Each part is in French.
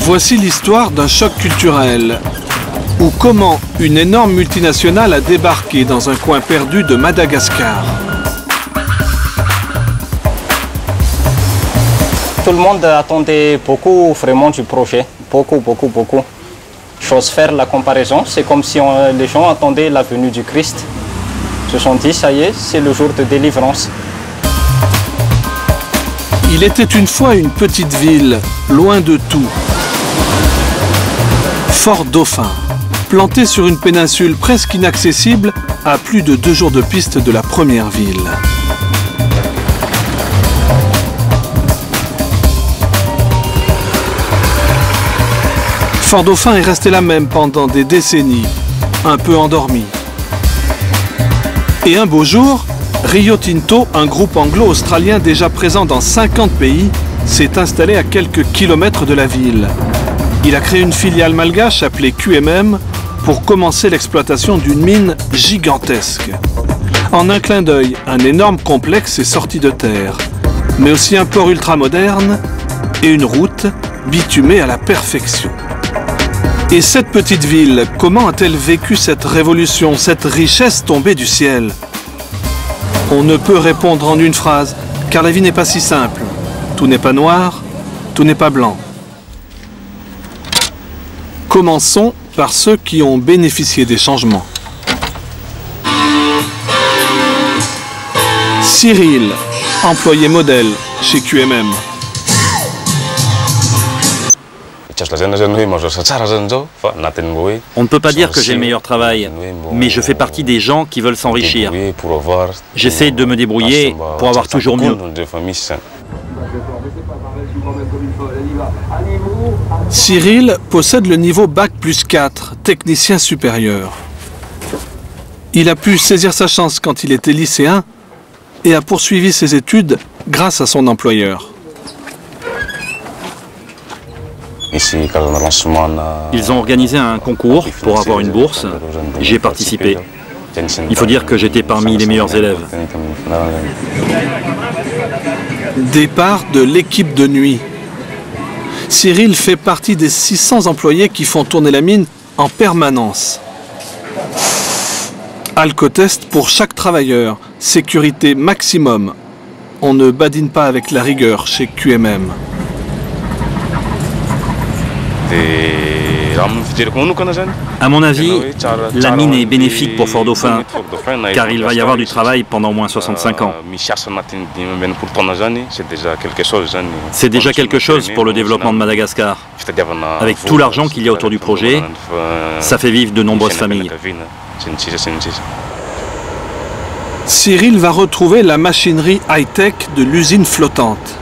Voici l'histoire d'un choc culturel, ou comment une énorme multinationale a débarqué dans un coin perdu de Madagascar. Tout le monde attendait beaucoup vraiment du projet, beaucoup. J'ose faire la comparaison, c'est comme si les gens attendaient la venue du Christ. Ils se sont dit, ça y est, c'est le jour de délivrance. Il était une fois une petite ville, loin de tout. Fort Dauphin, planté sur une péninsule presque inaccessible, à plus de 2 jours de piste de la première ville. Fort Dauphin est resté la même pendant des décennies, un peu endormi. Et un beau jour, Rio Tinto, un groupe anglo-australien déjà présent dans 50 pays, s'est installé à quelques kilomètres de la ville. Il a créé une filiale malgache appelée QMM pour commencer l'exploitation d'une mine gigantesque. En un clin d'œil, un énorme complexe est sorti de terre, mais aussi un port ultramoderne et une route bitumée à la perfection. Et cette petite ville, comment a-t-elle vécu cette révolution, cette richesse tombée du ciel? On ne peut répondre en une phrase, car la vie n'est pas si simple. Tout n'est pas noir, tout n'est pas blanc. Commençons par ceux qui ont bénéficié des changements. Cyril, employé modèle chez QMM. On ne peut pas dire que j'ai le meilleur travail, mais je fais partie des gens qui veulent s'enrichir. J'essaie de me débrouiller pour avoir toujours mieux. Cyril possède le niveau Bac+4, technicien supérieur. Il a pu saisir sa chance quand il était lycéen et a poursuivi ses études grâce à son employeur. Ils ont organisé un concours pour avoir une bourse. J'y ai participé. Il faut dire que j'étais parmi les meilleurs élèves. Départ de l'équipe de nuit. Cyril fait partie des 600 employés qui font tourner la mine en permanence. Alcotest pour chaque travailleur. Sécurité maximum. On ne badine pas avec la rigueur chez QMM. À mon avis, la mine est bénéfique pour Fort Dauphin, car il va y avoir du travail pendant au moins 65 ans. C'est déjà quelque chose pour le développement de Madagascar. Avec tout l'argent qu'il y a autour du projet, ça fait vivre de nombreuses familles. Cyril va retrouver la machinerie high-tech de l'usine flottante.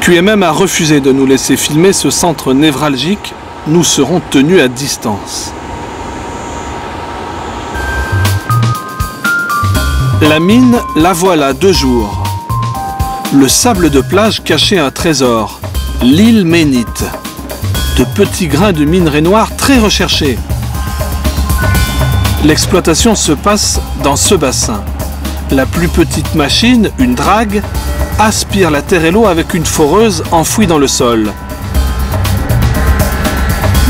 QMM a refusé de nous laisser filmer ce centre névralgique. Nous serons tenus à distance. La mine, la voilà 2 jours. Le sable de plage cachait un trésor, l'île Ménite. De petits grains de minerai noir très recherchés. L'exploitation se passe dans ce bassin. La plus petite machine, une drague, aspire la terre et l'eau avec une foreuse enfouie dans le sol.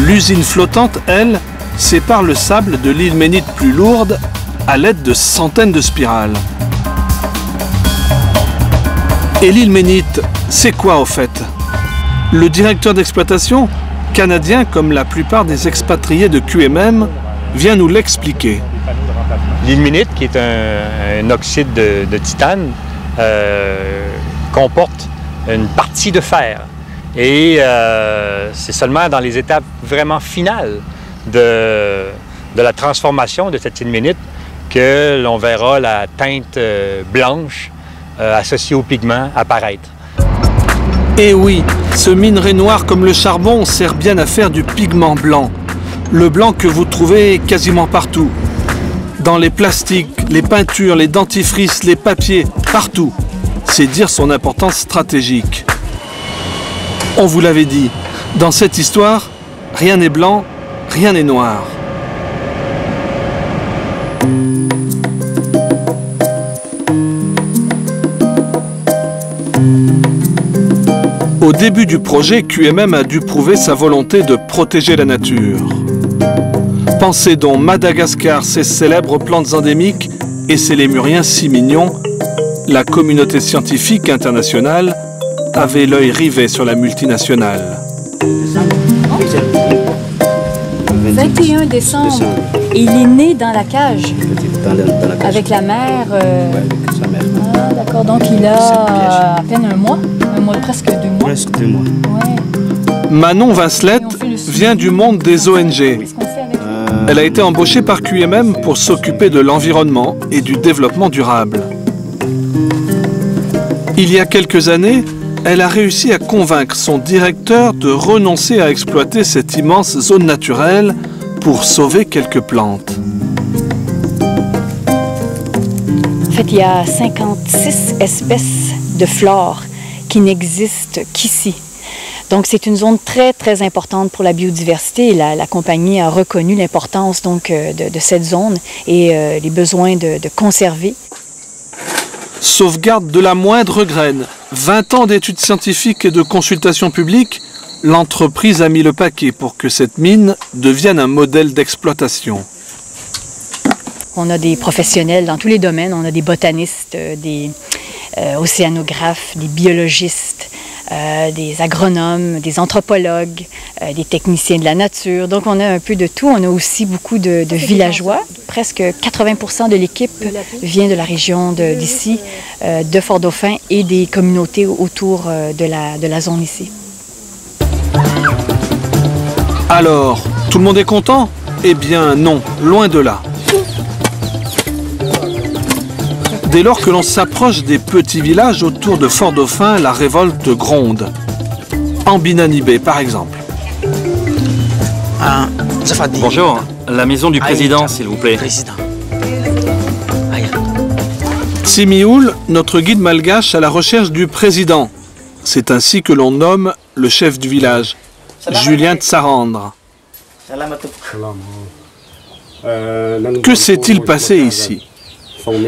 L'usine flottante, elle, sépare le sable de l'île Ménite plus lourde à l'aide de centaines de spirales. Et l'île Ménite, c'est quoi au fait? Le directeur d'exploitation, canadien comme la plupart des expatriés de QMM, vient nous l'expliquer. L'île Ménite, qui est un oxyde de titane, comporte une partie de fer. Et c'est seulement dans les étapes vraiment finales de la transformation de cette île Ménite que l'on verra la teinte blanche associée au pigment apparaître. Et oui, ce minerai noir comme le charbon sert bien à faire du pigment blanc. Le blanc que vous trouvez quasiment partout. Dans les plastiques, les peintures, les dentifrices, les papiers, partout. C'est dire son importance stratégique. On vous l'avait dit, dans cette histoire, rien n'est blanc, rien n'est noir. Au Au début du projet, QMM a dû prouver sa volonté de protéger la nature. Pensez donc Madagascar, ses célèbres plantes endémiques et ses lémuriens si mignons, la communauté scientifique internationale avait l'œil rivé sur la multinationale. 21 décembre. Et il est né dans la cage. Avec la mère. Ah, d'accord. Donc il a à peine un mois, presque 2 mois. Presque 2 mois. Ouais. Manon Vincelette vient du monde des ONG. Elle a été embauchée par QMM pour s'occuper de l'environnement et du développement durable. Il y a quelques années, elle a réussi à convaincre son directeur de renoncer à exploiter cette immense zone naturelle pour sauver quelques plantes. En fait, il y a 56 espèces de flore qui n'existent qu'ici. Donc, c'est une zone très, très importante pour la biodiversité et la compagnie a reconnu l'importance donc de cette zone et les besoins de conserver. Sauvegarde de la moindre graine, 20 ans d'études scientifiques et de consultations publiques, l'entreprise a mis le paquet pour que cette mine devienne un modèle d'exploitation. On a des professionnels dans tous les domaines, on a des botanistes, des océanographes, des biologistes, des agronomes, des anthropologues, des techniciens de la nature. Donc on a un peu de tout. On a aussi beaucoup de villageois. Presque 80% de l'équipe vient de la région d'ici, de Fort-Dauphin et des communautés autour de la zone ici. Alors, tout le monde est content? Eh bien non, loin de là. Dès lors que l'on s'approche des petits villages autour de Fort-Dauphin, la révolte gronde. En Binanibé, par exemple. Bonjour, la maison du président, s'il vous plaît. Tsimioul, notre guide malgache à la recherche du président. C'est ainsi que l'on nomme le chef du village, Julien Tsarandre. Que s'est-il passé ici?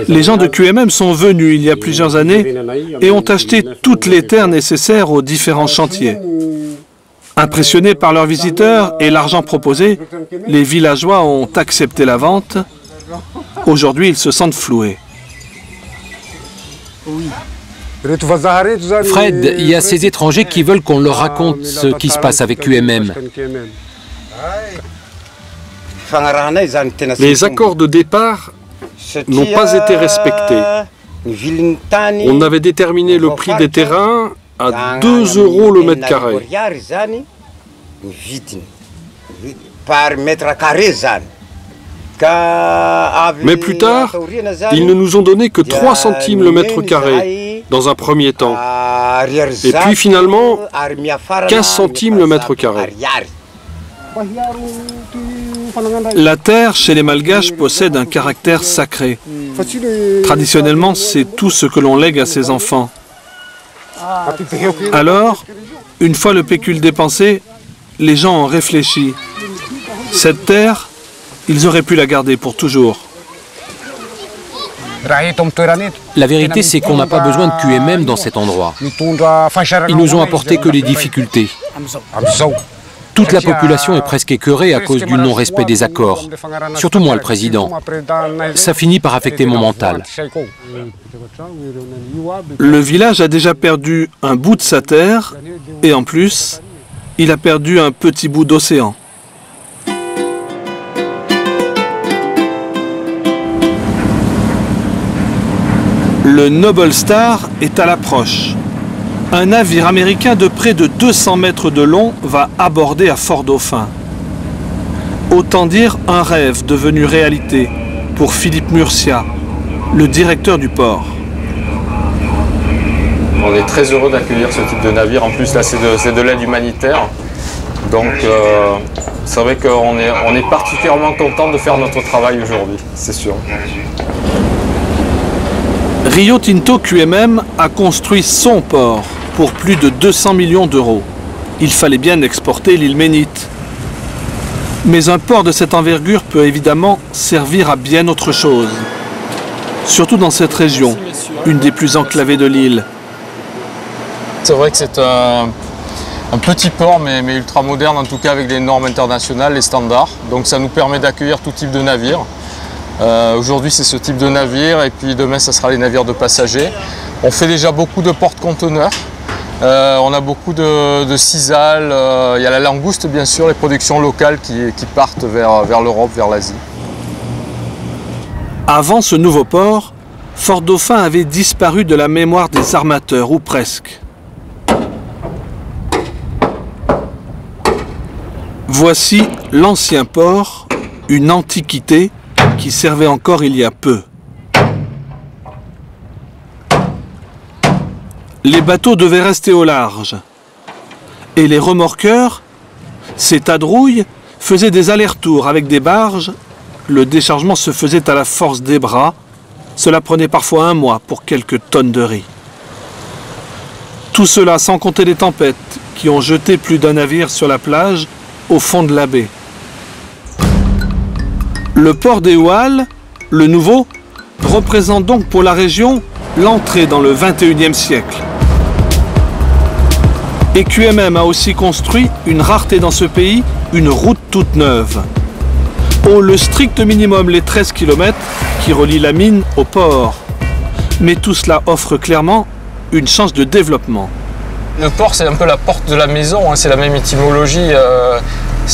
Les gens de QMM sont venus il y a plusieurs années et ont acheté toutes les terres nécessaires aux différents chantiers. Impressionnés par leurs visiteurs et l'argent proposé, les villageois ont accepté la vente. Aujourd'hui, ils se sentent floués. Fred, il y a ces étrangers qui veulent qu'on leur raconte ce qui se passe avec QMM. Les accords de départ n'ont pas été respectés. On avait déterminé le prix des terrains à 2 € le mètre carré. Mais plus tard, ils ne nous ont donné que 3 centimes le mètre carré dans un premier temps. Et puis finalement, 15 centimes le mètre carré. La terre, chez les Malgaches, possède un caractère sacré. Traditionnellement, c'est tout ce que l'on lègue à ses enfants. Alors, une fois le pécule dépensé, les gens ont réfléchi. Cette terre, ils auraient pu la garder pour toujours. La vérité, c'est qu'on n'a pas besoin de QMM dans cet endroit. Ils nous ont apporté que les difficultés. Toute la population est presque écœurée à cause du non-respect des accords. Surtout moi, le président. Ça finit par affecter mon mental. Le village a déjà perdu un bout de sa terre et en plus, il a perdu un petit bout d'océan. Le Noble Star est à l'approche. Un navire américain de près de 200 mètres de long va aborder à Fort-Dauphin. Autant dire un rêve devenu réalité pour Philippe Murcia, le directeur du port. On est très heureux d'accueillir ce type de navire. En plus, là, c'est de l'aide humanitaire. Donc, c'est vrai qu'on est particulièrement content de faire notre travail aujourd'hui, c'est sûr. Rio Tinto QMM a construit son port pour plus de 200 millions d'euros. Il fallait bien exporter l'ilménite. Mais un port de cette envergure peut évidemment servir à bien autre chose. Surtout dans cette région, une des plus enclavées de l'île. C'est vrai que c'est Un petit port, mais ultra moderne, en tout cas avec les normes internationales, les standards. Donc ça nous permet d'accueillir tout type de navire. Aujourd'hui, c'est ce type de navire, et puis demain, ça sera les navires de passagers. On fait déjà beaucoup de porte-conteneurs. On a beaucoup de sisal, il y a la langouste bien sûr, les productions locales qui partent vers l'Europe, vers l'Asie. Avant ce nouveau port, Fort Dauphin avait disparu de la mémoire des armateurs, ou presque. Voici l'ancien port, une antiquité qui servait encore il y a peu. Les bateaux devaient rester au large. Et les remorqueurs, ces tadrouilles, faisaient des allers-retours avec des barges. Le déchargement se faisait à la force des bras. Cela prenait parfois 1 mois pour quelques tonnes de riz. Tout cela sans compter les tempêtes qui ont jeté plus d'un navire sur la plage au fond de la baie. Le port des Ouhalles, le nouveau, représente donc pour la région l'entrée dans le 21e siècle. Et QMM a aussi construit une rareté dans ce pays, une route toute neuve. Au le strict minimum les 13 km qui relient la mine au port. Mais tout cela offre clairement une chance de développement. Le port, c'est un peu la porte de la maison, hein, c'est la même étymologie.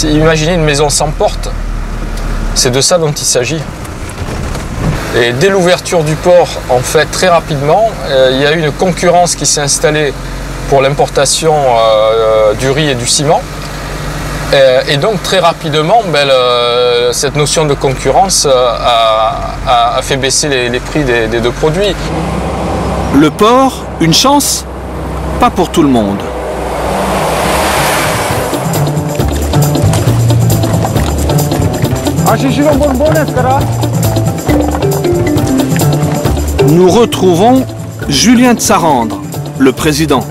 Imaginez une maison sans porte, c'est de ça dont il s'agit. Et dès l'ouverture du port, en fait, très rapidement, il y a eu une concurrence qui s'est installée pour l'importation du riz et du ciment. Et donc très rapidement, cette notion de concurrence a fait baisser les prix des 2 produits. Le port, une chance? Pas pour tout le monde. Nous retrouvons Julien de Sarandre, le président.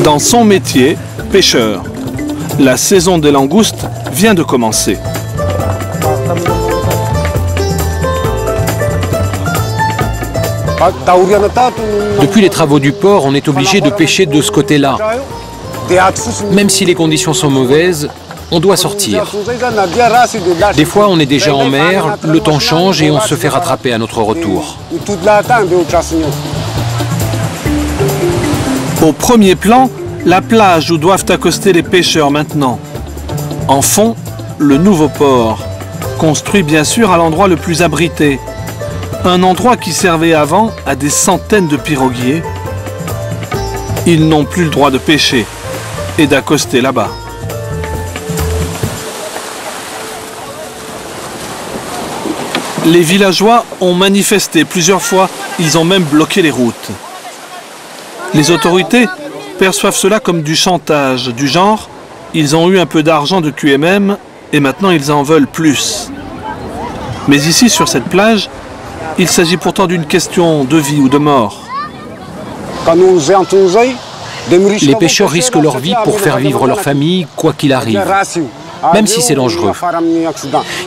Dans son métier, pêcheur. La saison des langoustes vient de commencer. Depuis les travaux du port, on est obligé de pêcher de ce côté-là. Même si les conditions sont mauvaises, on doit sortir. Des fois, on est déjà en mer, le temps change et on se fait rattraper à notre retour. Au premier plan, la plage où doivent accoster les pêcheurs maintenant. En fond, le nouveau port, construit bien sûr à l'endroit le plus abrité. Un endroit qui servait avant à des centaines de piroguiers. Ils n'ont plus le droit de pêcher et d'accoster là-bas. Les villageois ont manifesté plusieurs fois, ils ont même bloqué les routes. Les autorités perçoivent cela comme du chantage, du genre, ils ont eu un peu d'argent de QMM et maintenant ils en veulent plus. Mais ici, sur cette plage, il s'agit pourtant d'une question de vie ou de mort. Les pêcheurs risquent leur vie pour faire vivre leur famille, quoi qu'il arrive, même si c'est dangereux.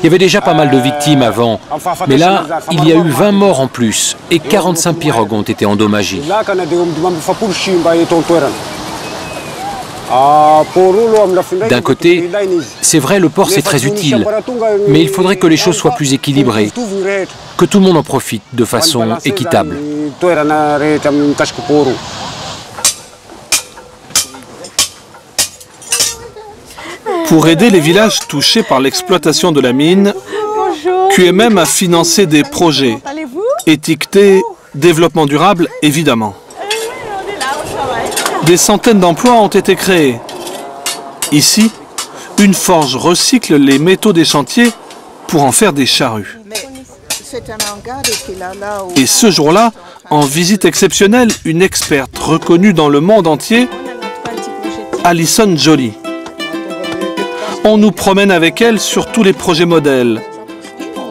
Il y avait déjà pas mal de victimes avant, mais là, il y a eu 20 morts en plus et 45 pirogues ont été endommagées. D'un côté, c'est vrai, le port c'est très utile, mais il faudrait que les choses soient plus équilibrées, que tout le monde en profite de façon équitable. Pour aider les villages touchés par l'exploitation de la mine, QMM a financé des projets étiquetés développement durable, évidemment. Des centaines d'emplois ont été créés. Ici, une forge recycle les métaux des chantiers pour en faire des charrues. Et ce jour-là, en visite exceptionnelle, une experte reconnue dans le monde entier, Alison Joly. On nous promène avec elle sur tous les projets modèles.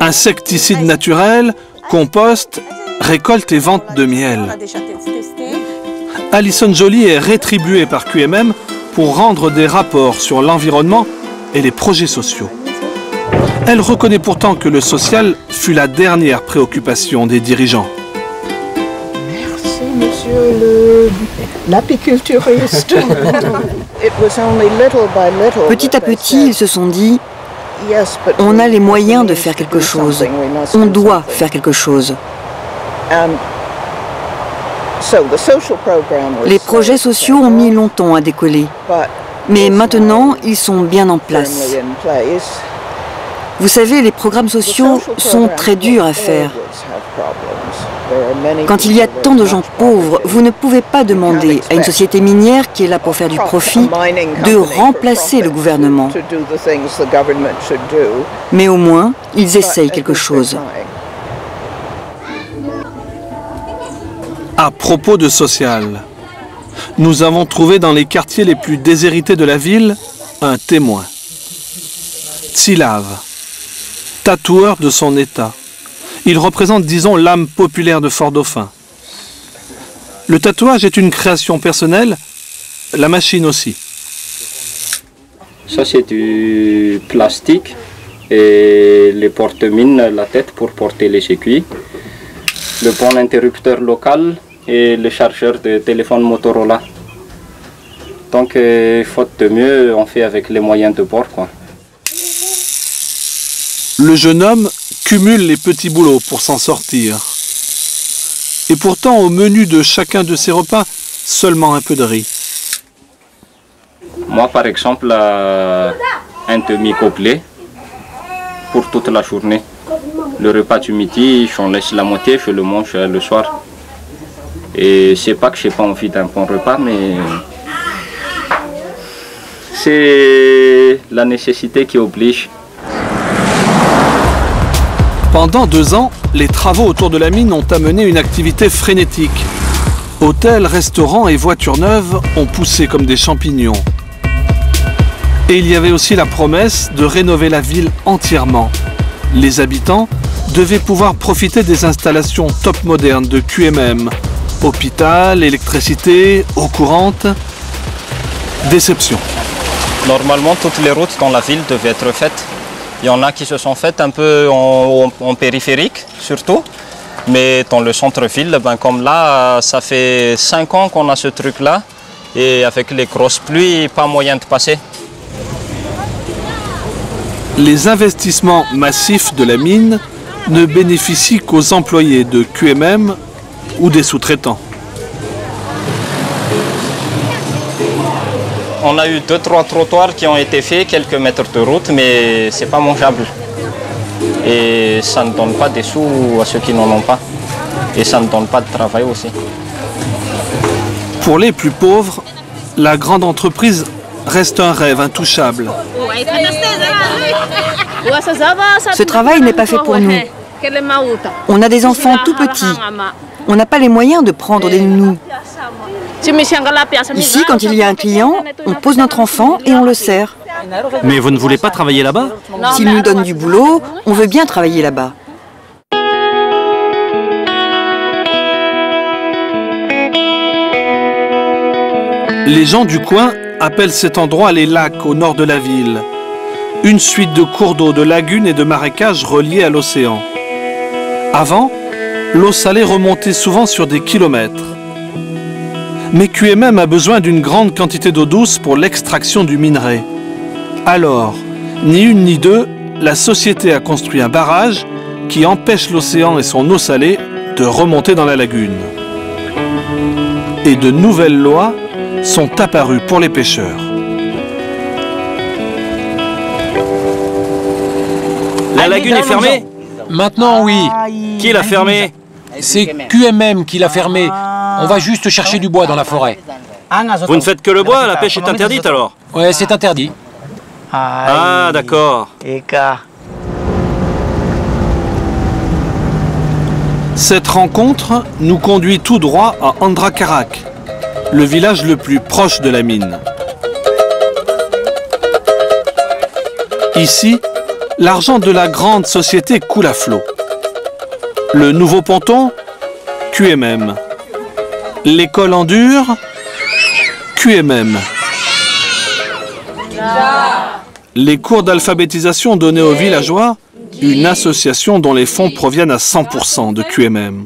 Insecticides naturels, compost, récolte et vente de miel. Alison Joly est rétribuée par QMM pour rendre des rapports sur l'environnement et les projets sociaux. Elle reconnaît pourtant que le social fut la dernière préoccupation des dirigeants. Merci, monsieur le L'apiculturiste. Petit à petit, ils se sont dit, on a les moyens de faire quelque chose. On doit faire quelque chose. Les projets sociaux ont mis longtemps à décoller. Mais maintenant, ils sont bien en place. Vous savez, les programmes sociaux sont très durs à faire. Quand il y a tant de gens pauvres, vous ne pouvez pas demander à une société minière qui est là pour faire du profit de remplacer le gouvernement. Mais au moins, ils essayent quelque chose. À propos de social, nous avons trouvé dans les quartiers les plus déshérités de la ville un témoin. Tsilav, tatoueur de son état. Il représente, disons, l'âme populaire de Fort-Dauphin. Le tatouage est une création personnelle, la machine aussi. Ça, c'est du plastique et les porte-mines, la tête pour porter les aiguilles. Le bon interrupteur local et le chargeur de téléphone Motorola. Donc, faute de mieux, on fait avec les moyens de bord, quoi. Le jeune homme cumule les petits boulots pour s'en sortir. Et pourtant, au menu de chacun de ses repas, seulement un peu de riz. Moi, par exemple, un demi-complet pour toute la journée. Le repas du midi, j'en laisse la moitié, je le mange le soir. Et c'est pas que j'ai pas envie d'un bon repas, mais c'est la nécessité qui oblige. Pendant 2 ans, les travaux autour de la mine ont amené une activité frénétique. Hôtels, restaurants et voitures neuves ont poussé comme des champignons. Et il y avait aussi la promesse de rénover la ville entièrement. Les habitants devaient pouvoir profiter des installations top modernes de QMM. Hôpital, électricité, eau courante. Déception. Normalement, toutes les routes dans la ville devaient être faites. Il y en a qui se sont faites un peu en périphérique, surtout. Mais dans le centre-ville, ben, comme là, ça fait 5 ans qu'on a ce truc-là. Et avec les grosses pluies, pas moyen de passer. Les investissements massifs de la mine ne bénéficient qu'aux employés de QMM ou des sous-traitants. On a eu 2-3 trottoirs qui ont été faits, quelques mètres de route, mais c'est pas mangeable. Et ça ne donne pas des sous à ceux qui n'en ont pas. Et ça ne donne pas de travail aussi. Pour les plus pauvres, la grande entreprise reste un rêve intouchable. Ce travail n'est pas fait pour nous. On a des enfants tout petits. On n'a pas les moyens de prendre des nounous. Ici, quand il y a un client, on pose notre enfant et on le sert. Mais vous ne voulez pas travailler là-bas? S'il nous donne du boulot, on veut bien travailler là-bas. Les gens du coin appellent cet endroit les lacs au nord de la ville. Une suite de cours d'eau, de lagunes et de marécages reliés à l'océan. Avant, l'eau salée remontait souvent sur des kilomètres. Mais QMM a besoin d'une grande quantité d'eau douce pour l'extraction du minerai. Alors, ni une ni deux, la société a construit un barrage qui empêche l'océan et son eau salée de remonter dans la lagune. Et de nouvelles lois sont apparues pour les pêcheurs. La lagune est fermée? Maintenant, oui. Qui l'a fermée? C'est QMM qui l'a fermée. On va juste chercher du bois dans la forêt. Vous ne faites que le bois, la pêche est interdite alors? Ouais, c'est interdit. Ah, d'accord. Cette rencontre nous conduit tout droit à Andrakarak, le village le plus proche de la mine. Ici, l'argent de la grande société coule à flot. Le nouveau ponton, QMM. L'école en dur, QMM. Les cours d'alphabétisation donnés aux villageois, une association dont les fonds proviennent à 100% de QMM.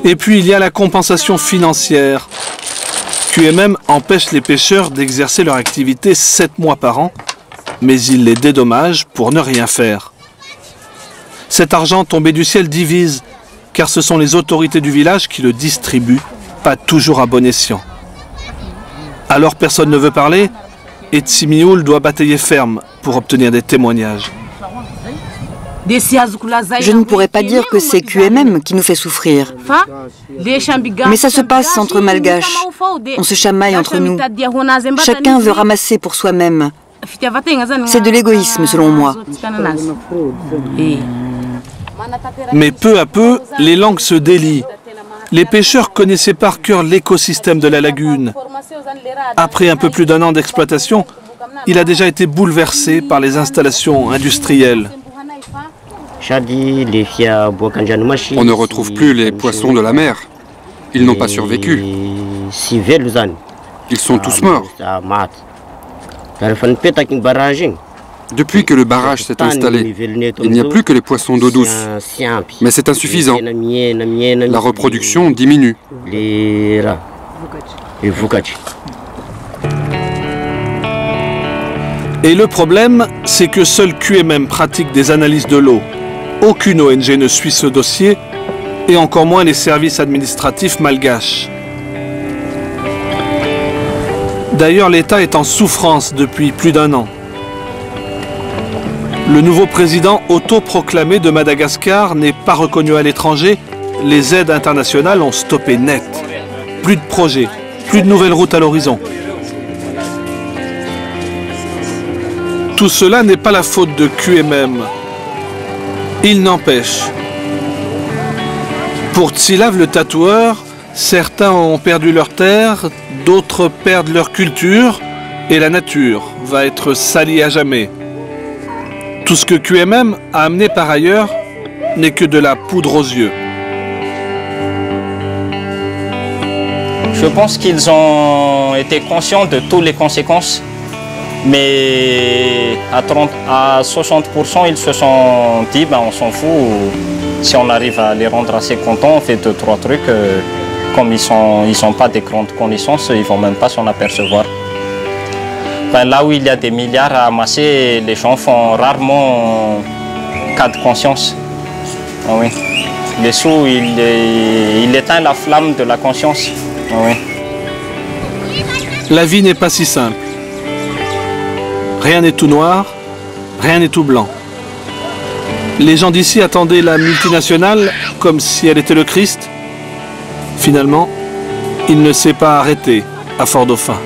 Et puis il y a la compensation financière. QMM empêche les pêcheurs d'exercer leur activité 7 mois par an, mais il les dédommage pour ne rien faire. Cet argent tombé du ciel divise, car ce sont les autorités du village qui le distribuent, pas toujours à bon escient. Alors personne ne veut parler, et Tsimioul doit batailler ferme pour obtenir des témoignages. Je ne pourrais pas dire que c'est QMM qui nous fait souffrir. Mais ça se passe entre malgaches. On se chamaille entre nous. Chacun veut ramasser pour soi-même. C'est de l'égoïsme selon moi. Mais peu à peu, les langues se délient. Les pêcheurs connaissaient par cœur l'écosystème de la lagune. Après un peu plus d'1 an d'exploitation, il a déjà été bouleversé par les installations industrielles. On ne retrouve plus les poissons de la mer. Ils n'ont pas survécu. Ils sont tous morts. Depuis que le barrage s'est installé, il n'y a plus que les poissons d'eau douce. Mais c'est insuffisant. La reproduction diminue. Et le problème, c'est que seul QMM pratique des analyses de l'eau. Aucune ONG ne suit ce dossier, et encore moins les services administratifs malgaches. D'ailleurs, l'État est en souffrance depuis plus d'1 an. Le nouveau président autoproclamé de Madagascar n'est pas reconnu à l'étranger. Les aides internationales ont stoppé net. Plus de projets, plus de nouvelles routes à l'horizon. Tout cela n'est pas la faute de QMM. Il n'empêche. Pour Tsilav le tatoueur, certains ont perdu leurs terres, d'autres perdent leur culture, et la nature va être salie à jamais. Tout ce que QMM a amené par ailleurs n'est que de la poudre aux yeux. Je pense qu'ils ont été conscients de toutes les conséquences, mais à 60%, ils se sont dit on s'en fout. Si on arrive à les rendre assez contents, on fait 2-3 trucs. Comme ils sont pas des grandes connaissances, ils ne vont même pas s'en apercevoir. Là où il y a des milliards à amasser, les gens font rarement cas de conscience. Ah oui. Les sous, il éteint la flamme de la conscience. Ah oui. La vie n'est pas si simple. Rien n'est tout noir, rien n'est tout blanc. Les gens d'ici attendaient la multinationale comme si elle était le Christ. Finalement, il ne s'est pas arrêté à Fort-Dauphin.